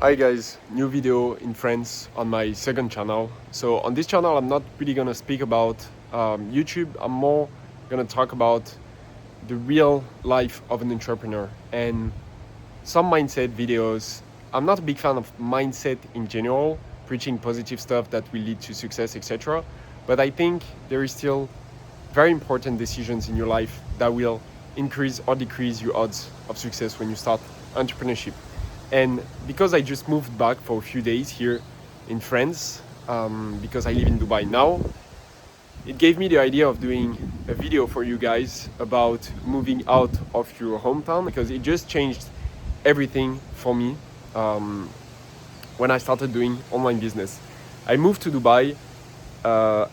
Hi guys, new video in France on my second channel. So on this channel I'm not really gonna speak about YouTube, I'm more gonna talk about the real life of an entrepreneur and some mindset videos. I'm not a big fan of mindset in general, preaching positive stuff that will lead to success, etc. But I think there is still very important decisions in your life that will increase or decrease your odds of success when you start entrepreneurship. And because I just moved back for a few days here in France, because I live in Dubai now, it gave me the idea of doing a video for you guys about moving out of your hometown, because it just changed everything for me when I started doing online business. I moved to Dubai.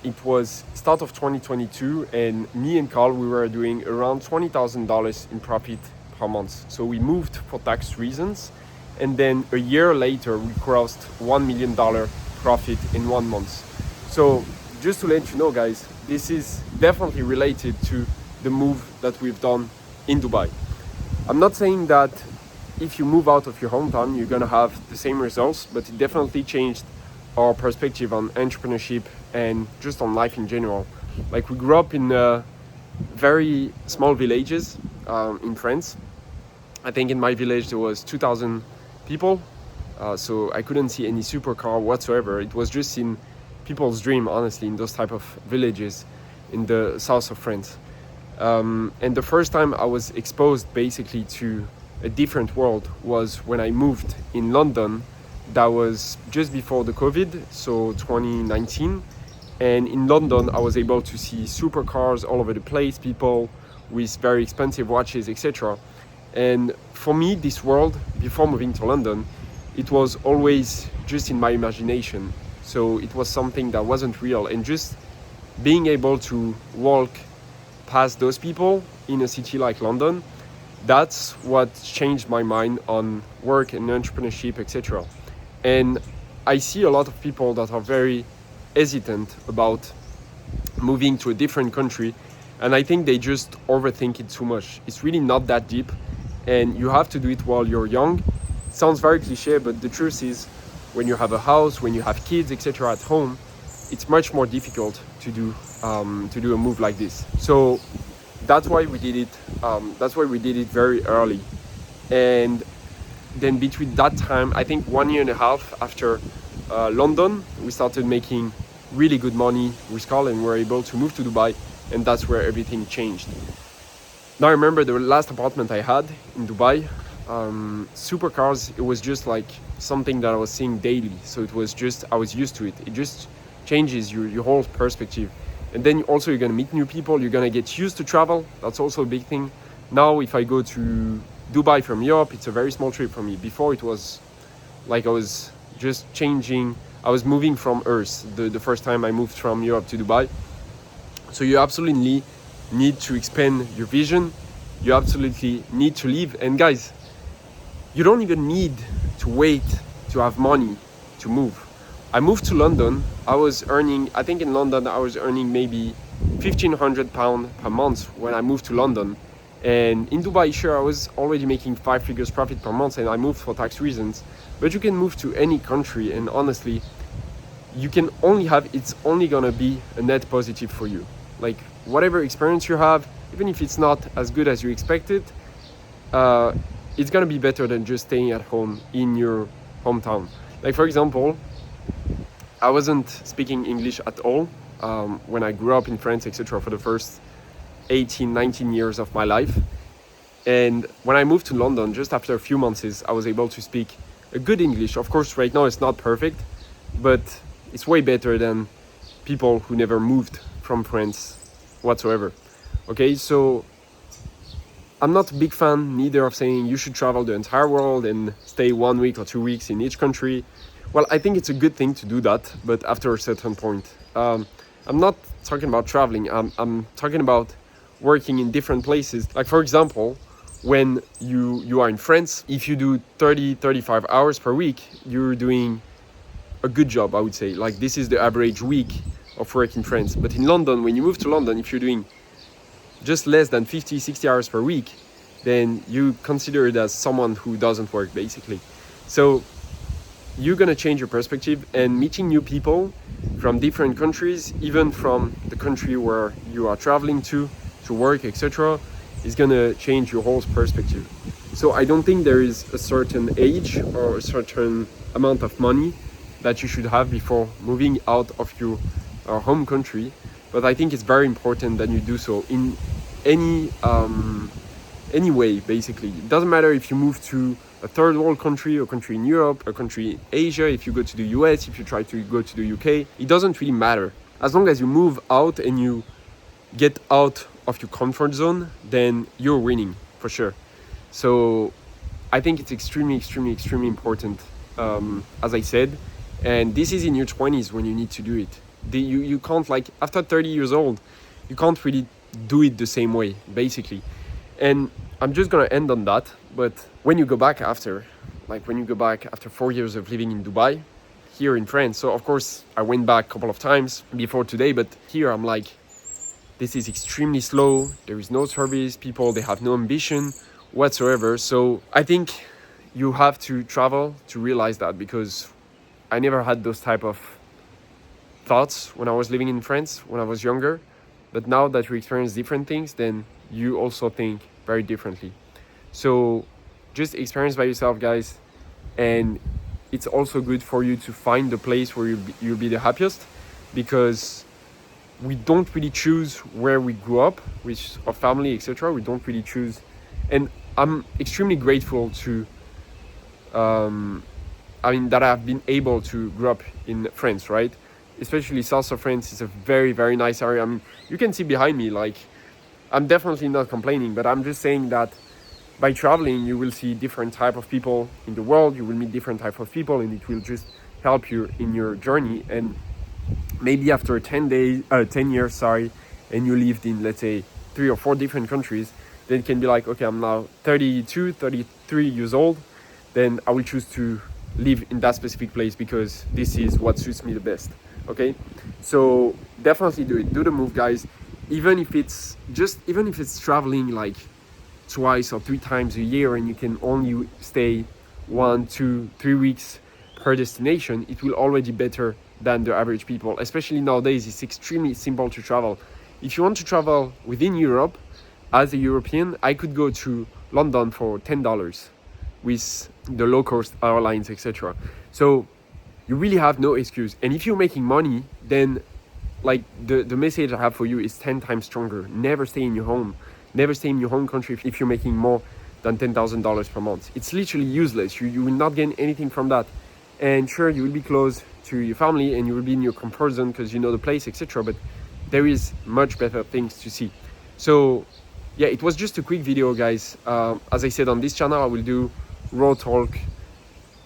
It was start of 2022, and me and Carl, we were doing around $20,000 in profit per month. So we moved for tax reasons, and then a year later we crossed $1 million profit in 1 month. So just to let you know, guys, this is definitely related to the move that we've done in Dubai. I'm not saying that if you move out of your hometown you're gonna have the same results, but it definitely changed our perspective on entrepreneurship and just on life in general. Like, we grew up in very small villages in France. I think in my village there was 2,000 people, so I couldn't see any supercar whatsoever. It was just in people's dream, honestly, in those type of villages in the south of France. And the first time I was exposed basically to a different world was when I moved in London. That was just before the COVID, so 2019. And in London I was able to see supercars all over the place, people with very expensive watches, etc. And for me, this world, before moving to London, it was always just in my imagination. So it was something that wasn't real. And just being able to walk past those people in a city like London, that's what changed my mind on work and entrepreneurship, etc. And I see a lot of people that are very hesitant about moving to a different country, and I think they just overthink it too much. It's really not that deep, and you have to do it while you're young. It sounds very cliche, but the truth is, when you have a house, when you have kids, etc. at home, it's much more difficult to do a move like this. So that's why we did it. That's why we did it very early. And then between that time, I think 1 year and a half after London, we started making really good money with Carl, and we were able to move to Dubai, and that's where everything changed. Now I remember the last apartment I had in Dubai, supercars, it was just like something that I was seeing daily. So it was just, I was used to it. It just changes your whole perspective. And then also you're gonna meet new people, you're gonna get used to travel. That's also a big thing. Now if I go to Dubai from Europe, it's a very small trip for me. Before it was like I was just changing, I was moving from Earth the first time I moved from Europe to Dubai. So you absolutely need to expand your vision. You absolutely need to leave. And guys, you don't even need to wait to have money to move. I moved to London. I was earning, I think in London I was earning maybe £1,500 per month when I moved to London. And in Dubai, sure, I was already making 5 figures profit per month, and I moved for tax reasons. But you can move to any country, and honestly, you can only have, it's only gonna be a net positive for you. Like, whatever experience you have, even if it's not as good as you expected, it's gonna be better than just staying at home in your hometown. Like, for example, I wasn't speaking English at all when I grew up in France, etc. for the first 18, 19 years of my life. And when I moved to London, just after a few months, I was able to speak a good English. Of course, right now it's not perfect, but it's way better than people who never moved from France whatsoever. Okay, so I'm not a big fan neither of saying you should travel the entire world and stay 1 week or 2 weeks in each country. Well, I think it's a good thing to do that, but after a certain point. I'm not talking about traveling, I'm talking about working in different places. Like, for example, when you are in France, if you do 30-35 hours per week, you're doing a good job, I would say. Like, this is the average week of work in France. But in London, when you move to London, if you're doing just less than 50-60 hours per week, then you consider it as someone who doesn't work, basically. So you're gonna change your perspective, and meeting new people from different countries, even from the country where you are traveling to work, etc., is gonna change your whole perspective. So I don't think there is a certain age or a certain amount of money that you should have before moving out of your home country, but I think it's very important that you do so in any way. Basically, it doesn't matter if you move to a third world country, a country in Europe, a country in Asia, if you go to the US, if you try to go to the UK, it doesn't really matter. As long as you move out and you get out of your comfort zone, then you're winning for sure. So I think it's extremely important, as I said, and this is in your 20s when you need to do it. You can't, like, after 30 years old, you can't really do it the same way, basically. And I'm just gonna end on that. But when you go back after 4 years of living in Dubai, here in France, so of course I went back a couple of times before today, but here I'm like, this is extremely slow. There is no service. People, they have no ambition whatsoever. So I think you have to travel to realize that, because I never had those type of thoughts when I was living in France when I was younger. But now that you experience different things, then you also think very differently. So just experience by yourself, guys. And it's also good for you to find the place where you'll be the happiest, because we don't really choose where we grew up with our family, etc. We don't really choose. And I'm extremely grateful to that I've been able to grow up in France, right? Especially south of France is a very, very nice area. I mean, you can see behind me, like, I'm definitely not complaining, but I'm just saying that by traveling, you will see different type of people in the world. You will meet different type of people, and it will just help you in your journey. And maybe after 10 years, and you lived in, let's say, 3 or 4 different countries, then it can be like, okay, I'm now 32, 33 years old. Then I will choose to live in that specific place because this is what suits me the best. Okay, so definitely do it. Do the move, guys. Even if it's traveling like twice or 3 times a year, and you can only stay 1, 2, 3 weeks per destination, it will already be better than the average people. Especially nowadays, it's extremely simple to travel. If you want to travel within Europe, as a European, I could go to London for $10 with the low-cost airlines, etc. So you really have no excuse. And if you're making money, then like the message I have for you is 10 times stronger. Never stay in your home. Never stay in your home country if you're making more than $10,000 per month. It's literally useless. You will not gain anything from that. And sure, you will be close to your family and you will be in your comfort zone because you know the place, etc. But there is much better things to see. So yeah, it was just a quick video, guys. As I said, on this channel, I will do raw talk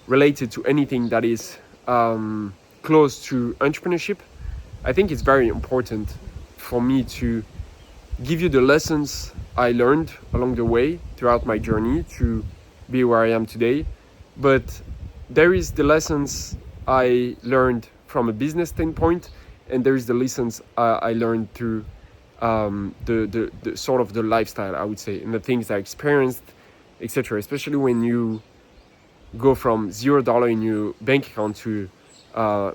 related to anything that is close to entrepreneurship. I think it's very important for me to give you the lessons I learned along the way throughout my journey to be where I am today. But there is the lessons I learned from a business standpoint, and there is the lessons I learned through the sort of the lifestyle, I would say, and the things I experienced, etc. Especially when you go from $0 in your bank account to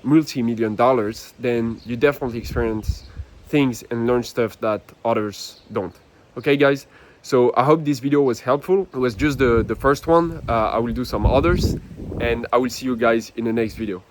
multi-million dollars, then you definitely experience things and learn stuff that others don't. Okay, guys, so I hope this video was helpful. It was just the first one. I will do some others, and I will see you guys in the next video.